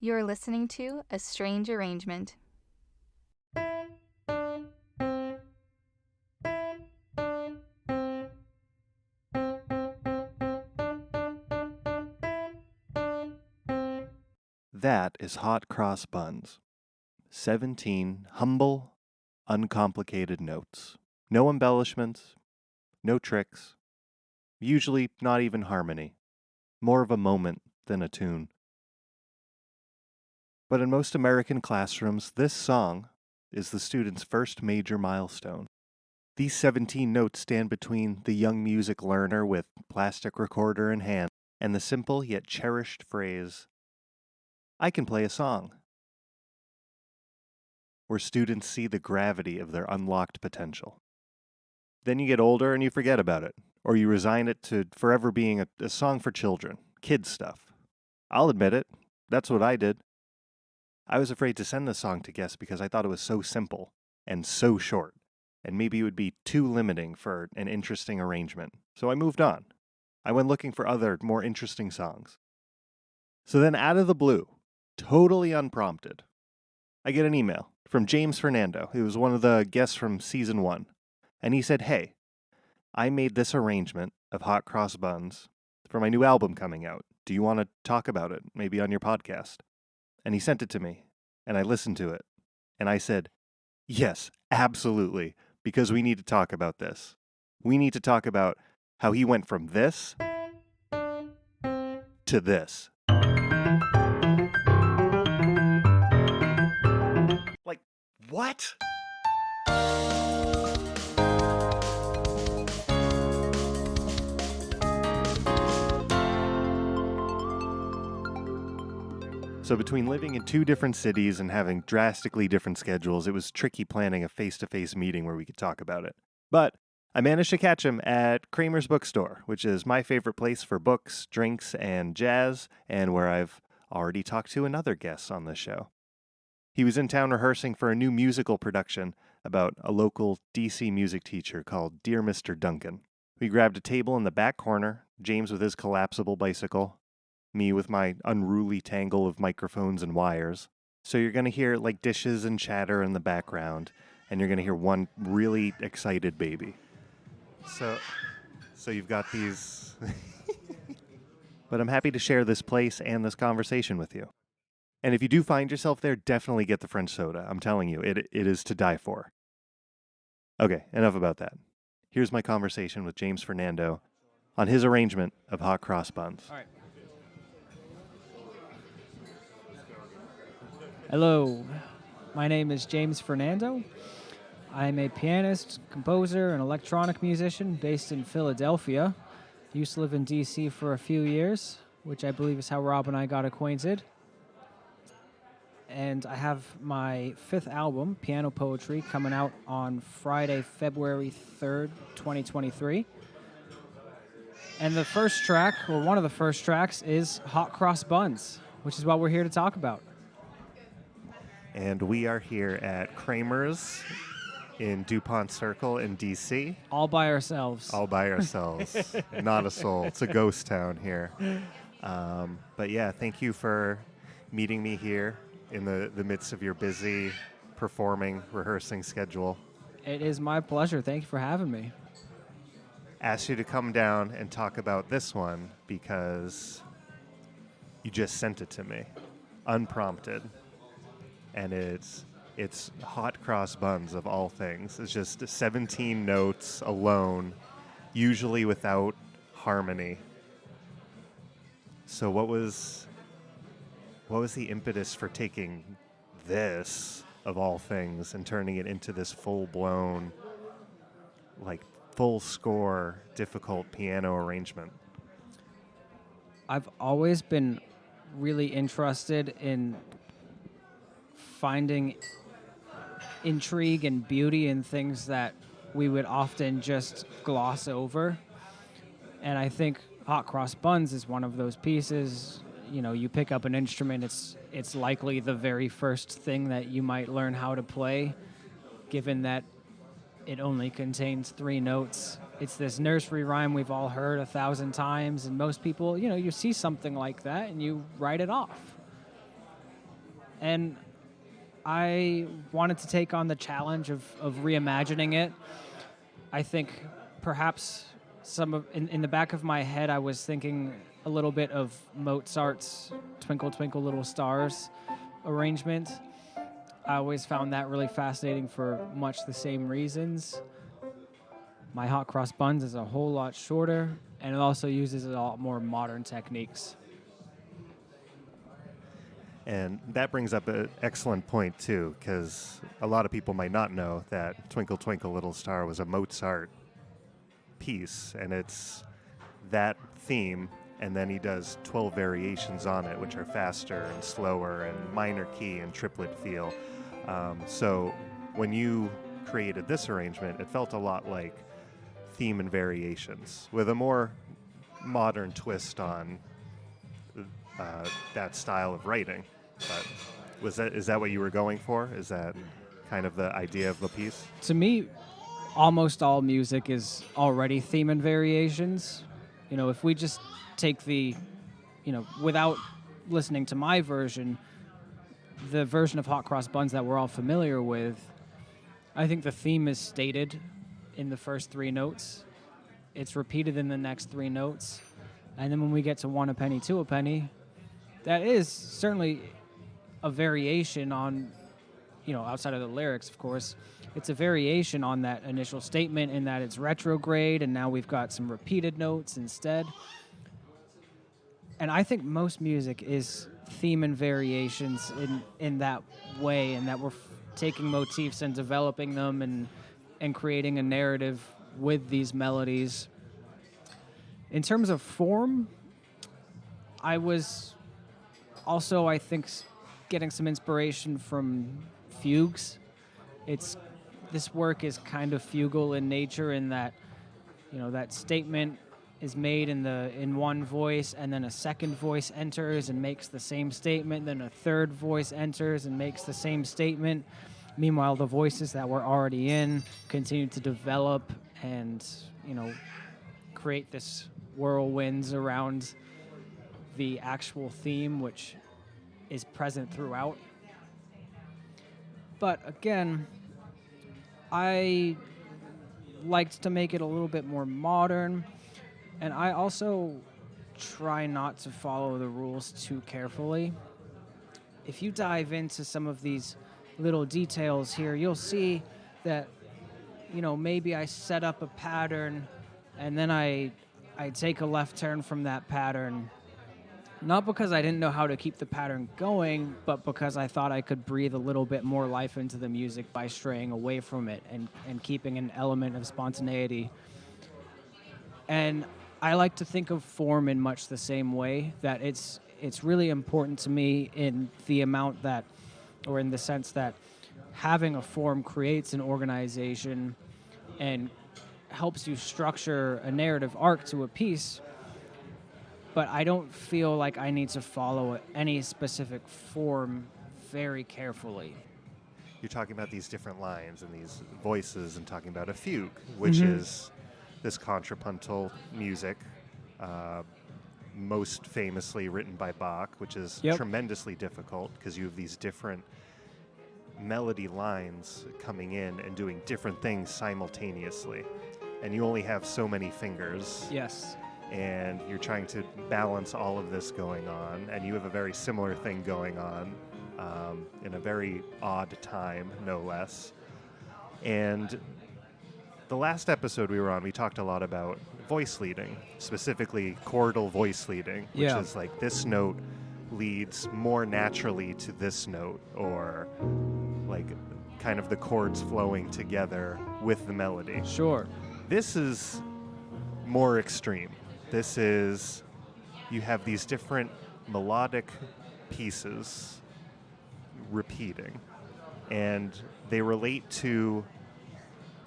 You're listening to A Strange Arrangement. That is Hot Cross Buns. 17 humble, uncomplicated notes. No embellishments, no tricks. Usually not even harmony. More of a moment than a tune. But in most American classrooms, this song is the student's first major milestone. These 17 notes stand between the young music learner with plastic recorder in hand and the simple yet cherished phrase, "I can play a song," where students see the gravity of their unlocked potential. Then you get older and you forget about it, or you resign it to forever being a song for children, kids stuff. I'll admit it, that's what I did. I was afraid to send the song to guests because I thought it was so simple and so short, and maybe it would be too limiting for an interesting arrangement. So I moved on. I went looking for other, more interesting songs. So then out of the blue, totally unprompted, I get an email from James Fernando, who was one of the guests from season 1. And he said, "Hey, I made this arrangement of Hot Cross Buns for my new album coming out. Do you want to talk about it, maybe on your podcast?" And he sent it to me, and I listened to it. And I said, "Yes, absolutely, because we need to talk about this. We need to talk about how he went from this to this." Like, what? So between living in 2 different cities and having drastically different schedules, it was tricky planning a face-to-face meeting where we could talk about it. But I managed to catch him at Kramer's Bookstore, which is my favorite place for books, drinks, and jazz, and where I've already talked to another guest on this show. He was in town rehearsing for a new musical production about a local DC music teacher called Dear Mr. Duncan. We grabbed a table in the back corner, James with his collapsible bicycle, me with my unruly tangle of microphones and wires. So you're going to hear like dishes and chatter in the background, and you're going to hear one really excited baby. So you've got these... But I'm happy to share this place and this conversation with you. And if you do find yourself there, definitely get the French soda. I'm telling you, it is to die for. Okay, enough about that. Here's my conversation with James Fernando on his arrangement of Hot Cross Buns. All right. Hello, my name is James Fernando. I'm a pianist, composer, and electronic musician based in Philadelphia. Used to live in DC for a few years, which I believe is how Rob and I got acquainted. And I have my 5th album, Piano Poetry, coming out on Friday, February 3rd, 2023. And the first track, or one of the first tracks, is Hot Cross Buns, which is what we're here to talk about. And we are here at Kramer's in DuPont Circle in D.C. All by ourselves. All by ourselves. Not a soul. It's a ghost town here. But yeah, thank you for meeting me here in the midst of your busy performing, rehearsing schedule. It is my pleasure. Thank you for having me. Asked you to come down and talk about this one because you just sent it to me, unprompted. And it's Hot Cross Buns of all things. It's just 17 notes alone, usually without harmony. So what was the impetus for taking this of all things and turning it into this full-blown, like full score, difficult piano arrangement? I've always been really interested in finding intrigue and beauty in things that we would often just gloss over. And I think Hot Cross Buns is one of those pieces. You know, you pick up an instrument, it's likely the very first thing that you might learn how to play, given that it only contains 3 notes. It's this nursery rhyme we've all heard 1,000 times, and most people, you see something like that and you write it off. And I wanted to take on the challenge of reimagining it. I think perhaps in the back of my head, I was thinking a little bit of Mozart's Twinkle Twinkle Little Stars arrangement. I always found that really fascinating for much the same reasons. My Hot Cross Buns is a whole lot shorter, and it also uses a lot more modern techniques. And that brings up an excellent point, too, because a lot of people might not know that Twinkle Twinkle Little Star was a Mozart piece, and it's that theme, and then he does 12 variations on it, which are faster and slower and minor key and triplet feel. So when you created this arrangement, it felt a lot like theme and variations with a more modern twist on that style of writing. But is that what you were going for? Is that kind of the idea of the piece? To me, almost all music is already theme and variations. If we just take without listening to my version, the version of Hot Cross Buns that we're all familiar with, I think the theme is stated in the first 3 notes. It's repeated in the next 3 notes. And then when we get to 1 a penny, 2 a penny, that is certainly a variation on, outside of the lyrics, of course, it's a variation on that initial statement in that it's retrograde, and now we've got some repeated notes instead. And I think most music is theme and variations in that way, and that we're taking motifs and developing them and creating a narrative with these melodies. In terms of form, I was also, I think, getting some inspiration from fugues. This work is kind of fugal in nature in that, that statement is made in one voice, and then a second voice enters and makes the same statement, then a third voice enters and makes the same statement. Meanwhile, the voices that were already in continue to develop and, create this whirlwinds around the actual theme, which is present throughout. But again, I liked to make it a little bit more modern, and I also try not to follow the rules too carefully. If you dive into some of these little details here, you'll see that, maybe I set up a pattern and then I take a left turn from that pattern. Not because I didn't know how to keep the pattern going, but because I thought I could breathe a little bit more life into the music by straying away from it and keeping an element of spontaneity. And I like to think of form in much the same way, that it's really important to me in the amount that, or in the sense that having a form creates an organization and helps you structure a narrative arc to a piece. But I don't feel like I need to follow any specific form very carefully. You're talking about these different lines and these voices and talking about a fugue, which is this contrapuntal music, most famously written by Bach, which is tremendously difficult because you have these different melody lines coming in and doing different things simultaneously. And you only have so many fingers. Yes. And you're trying to balance all of this going on, and you have a very similar thing going on in a very odd time, no less. And the last episode we were on, we talked a lot about voice leading, specifically chordal voice leading, which is like this note leads more naturally to this note, or like kind of the chords flowing together with the melody. Sure. This is more extreme. This is, you have these different melodic pieces repeating, and they relate to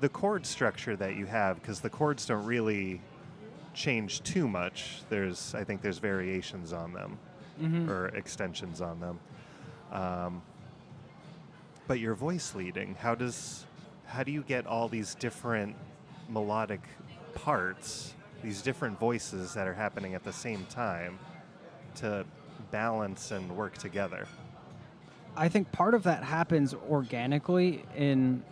the chord structure that you have, because the chords don't really change too much. I think there's variations on them, or extensions on them. But your voice leading, how do you get all these different melodic parts, these different voices that are happening at the same time, to balance and work together? I think part of that happens organically in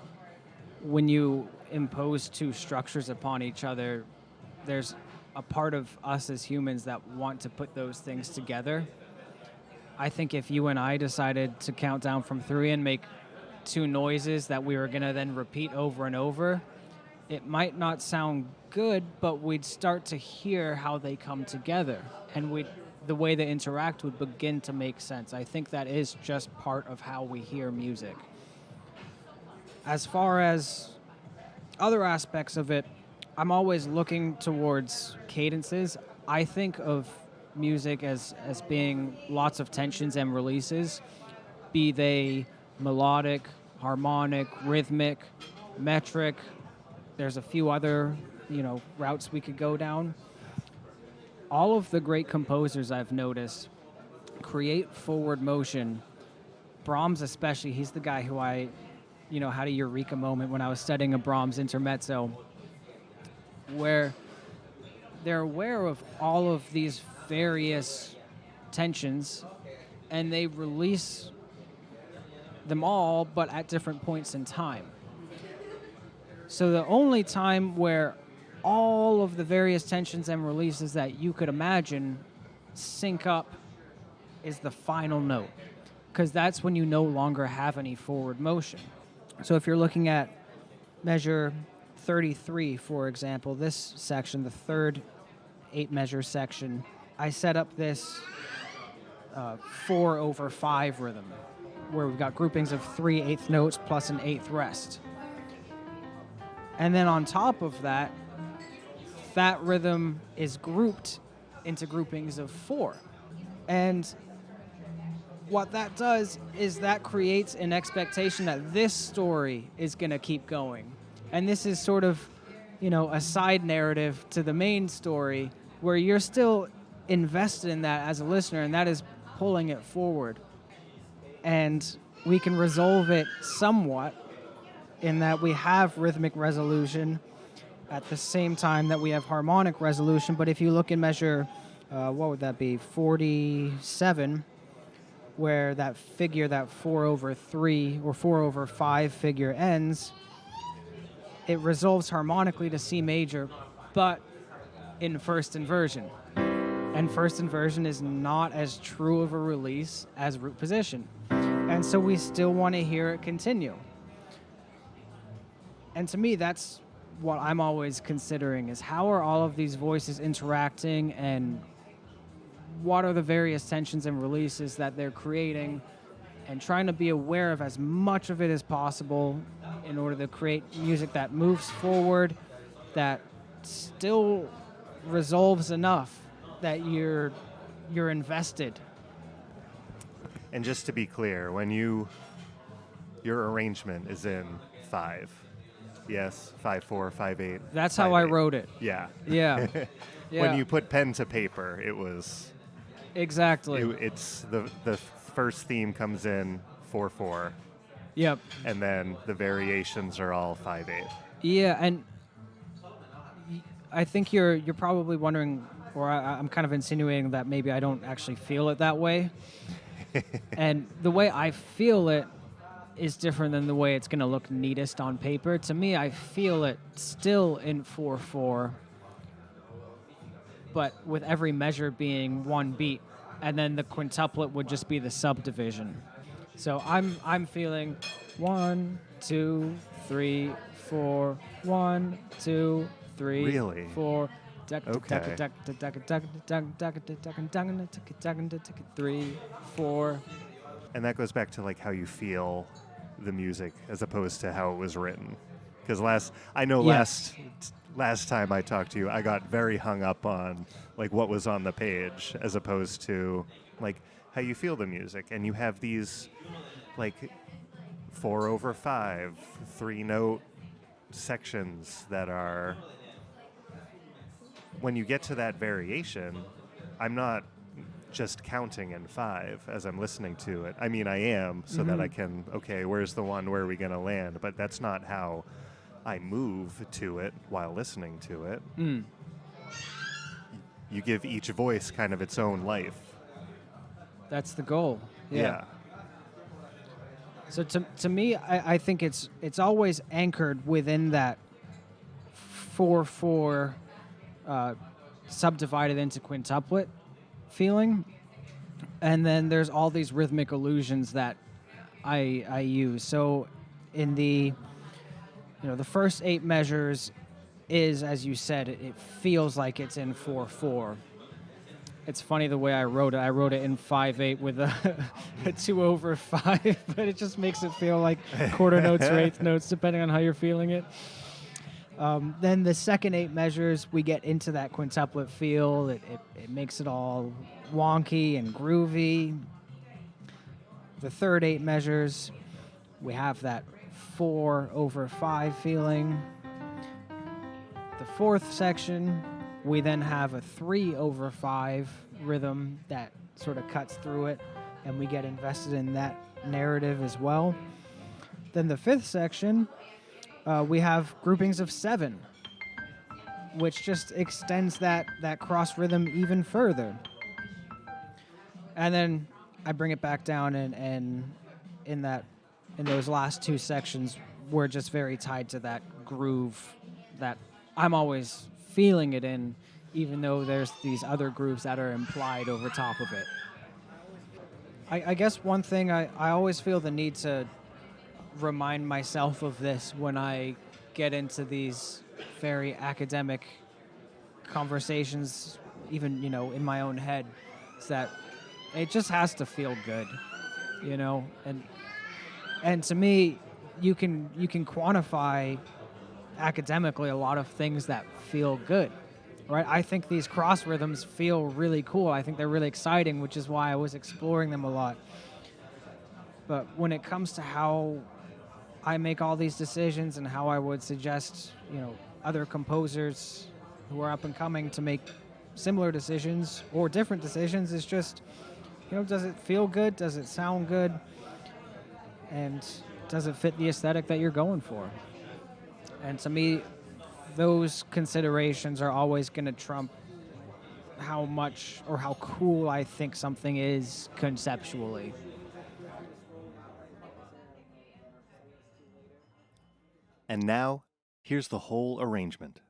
when you impose two structures upon each other. There's a part of us as humans that want to put those things together. I think if you and I decided to count down from 3 and make two noises that we were going to then repeat over and over, it might not sound good, but we'd start to hear how they come together, and the way they interact would begin to make sense. I think that is just part of how we hear music. As far as other aspects of it, I'm always looking towards cadences. I think of music as being lots of tensions and releases, be they melodic, harmonic, rhythmic, metric. There's a few other, routes we could go down. All of the great composers I've noticed create forward motion. Brahms especially, he's the guy who I had a eureka moment when I was studying a Brahms intermezzo, where they're aware of all of these various tensions and they release them all, but at different points in time. So the only time where all of the various tensions and releases that you could imagine sync up is the final note, because that's when you no longer have any forward motion. So if you're looking at measure 33, for example, this section, the third 8-measure section, I set up this 4/5 rhythm, where we've got groupings of 3 eighth notes plus an eighth rest. And then on top of that, that rhythm is grouped into groupings of 4. And what that does is that creates an expectation that this story is going to keep going. And this is sort of, a side narrative to the main story where you're still invested in that as a listener, and that is pulling it forward. And we can resolve it somewhat in that we have rhythmic resolution at the same time that we have harmonic resolution. But if you look in measure, what would that be, 47, where that figure, that 4/3 or 4/5 figure ends, it resolves harmonically to C major, but in first inversion. And first inversion is not as true of a release as root position. And so we still want to hear it continue. And to me, that's what I'm always considering, is how are all of these voices interacting, and what are the various tensions and releases that they're creating, and trying to be aware of as much of it as possible in order to create music that moves forward, that still resolves enough that you're invested. And just to be clear, when your arrangement is in 5, yes, 5/4, 5/8. That's how I 5/8. wrote it. Yeah. Yeah. Yeah. When you put pen to paper, it was Exactly. it's the first theme comes in 4/4, Yep. and then the variations are all 5/8. Yeah, and I think you're probably wondering, or I'm kind of insinuating that maybe I don't actually feel it that way. And the way I feel it is different than the way it's going to look neatest on paper. To me, I feel it still in 4/4, but with every measure being one beat, and then the quintuplet would just be the subdivision. So I'm feeling 1, 2, 3, 4, 1, 2, 3, Really? 4. Okay. 3, 4. And that goes back to like how you feel the music as opposed to how it was written. Because last time I talked to you, I got very hung up on like what was on the page as opposed to like how you feel the music. And you have these like 4/5, 3-note sections that are, when you get to that variation, I'm not just counting in 5 as I'm listening to it. I mean, I am, so that I can, okay, where's the one, where are we going to land? But that's not how I move to it while listening to it. You give each voice kind of its own life. That's the goal. Yeah. So to me, I think it's always anchored within that 4/4 subdivided into quintuplet feeling, and then there's all these rhythmic illusions that I use. So in the first 8 measures is, as you said, it feels like it's in 4/4. It's funny the way I wrote it. I wrote it in 5/8 with a 2/5, but it just makes it feel like quarter notes or eighth notes, depending on how you're feeling it. Then the second 8 measures, we get into that quintuplet feel. It makes it all wonky and groovy. The third 8 measures, we have that 4/5 feeling. The fourth section, we then have a 3/5 rhythm that sort of cuts through it, and we get invested in that narrative as well. Then the fifth section, we have groupings of 7, which just extends that cross rhythm even further. And then I bring it back down, and in those last 2 sections, we're just very tied to that groove that I'm always feeling it in, even though there's these other grooves that are implied over top of it. I guess one thing I always feel the need to remind myself of this when I get into these very academic conversations, even, in my own head, is that it just has to feel good, and to me, you can quantify academically a lot of things that feel good, right? I think these cross rhythms feel really cool. I think they're really exciting, which is why I was exploring them a lot. But when it comes to how I make all these decisions and how I would suggest, other composers who are up and coming to make similar decisions or different decisions, is just, does it feel good? Does it sound good? And does it fit the aesthetic that you're going for? And to me, those considerations are always going to trump how much or how cool I think something is conceptually. And now, here's the whole arrangement.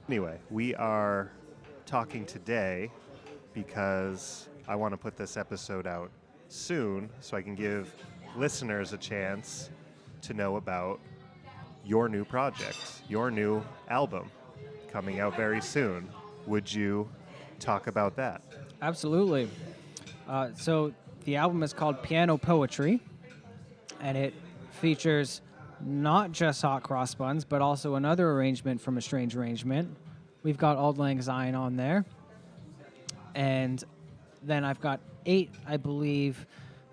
Anyway, we are talking today because I want to put this episode out soon so I can give listeners a chance to know about your new project, your new album coming out very soon. Would you talk about that? Absolutely. So the album is called Piano Poetry, and it features not just Hot Cross Buns, but also another arrangement from A Strange Arrangement. We've got Auld Lang Syne on there. And then I've got 8, I believe,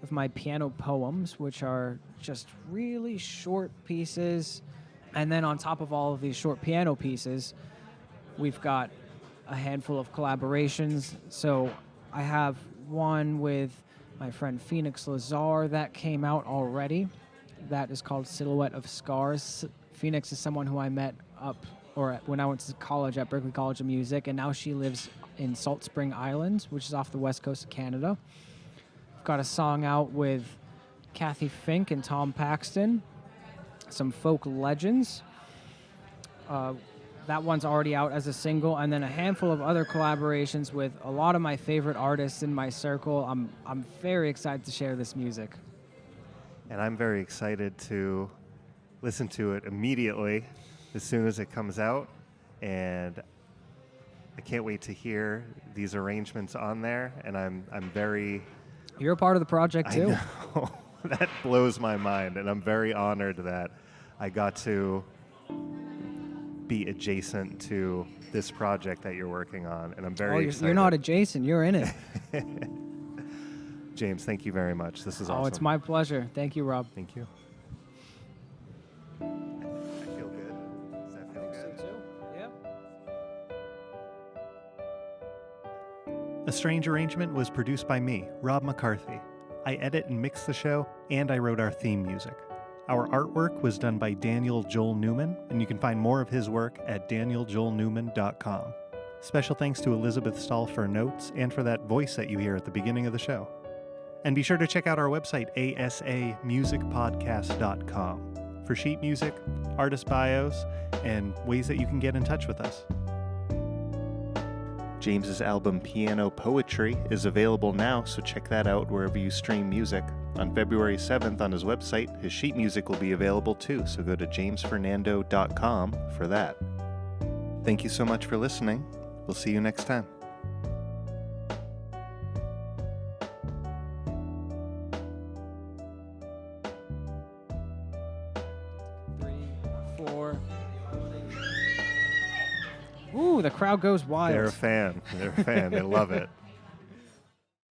of my piano poems, which are just really short pieces. And then on top of all of these short piano pieces, we've got a handful of collaborations. So I have one with my friend Phoenix Lazar that came out already. That is called Silhouette of Scars. Phoenix is someone who I met when I went to college at Berklee College of Music, and now she lives in Salt Spring Island, which is off the west coast of Canada. I've got a song out with Kathy Fink and Tom Paxton. some folk legends. That one's already out as a single, and then a handful of other collaborations with a lot of my favorite artists in my circle. I'm very excited to share this music. And I'm very excited to listen to it immediately as soon as it comes out. And I can't wait to hear these arrangements on there. And I'm very... You're a part of the project, too. I know. That blows my mind. And I'm very honored that I got to be adjacent to this project that you're working on. And I'm very excited. You're not adjacent. You're in it. James, thank you very much. This is awesome. Oh, it's my pleasure. Thank you, Rob. Thank you. I feel good. Does that feel good? So too. Yeah. A Strange Arrangement was produced by me, Rob McCarthy. I edit and mix the show, and I wrote our theme music. Our artwork was done by Daniel Joel Newman, and you can find more of his work at danieljoelnewman.com. Special thanks to Elizabeth Stahl for notes and for that voice that you hear at the beginning of the show. And be sure to check out our website, asamusicpodcast.com, for sheet music, artist bios, and ways that you can get in touch with us. James's album Piano Poetry is available now, so check that out wherever you stream music. On February 7th on his website, his sheet music will be available too, so go to jamesfernando.com for that. Thank you so much for listening. We'll see you next time. 3, 4. Ooh, the crowd goes wild. They're a fan. They're a fan. They love it.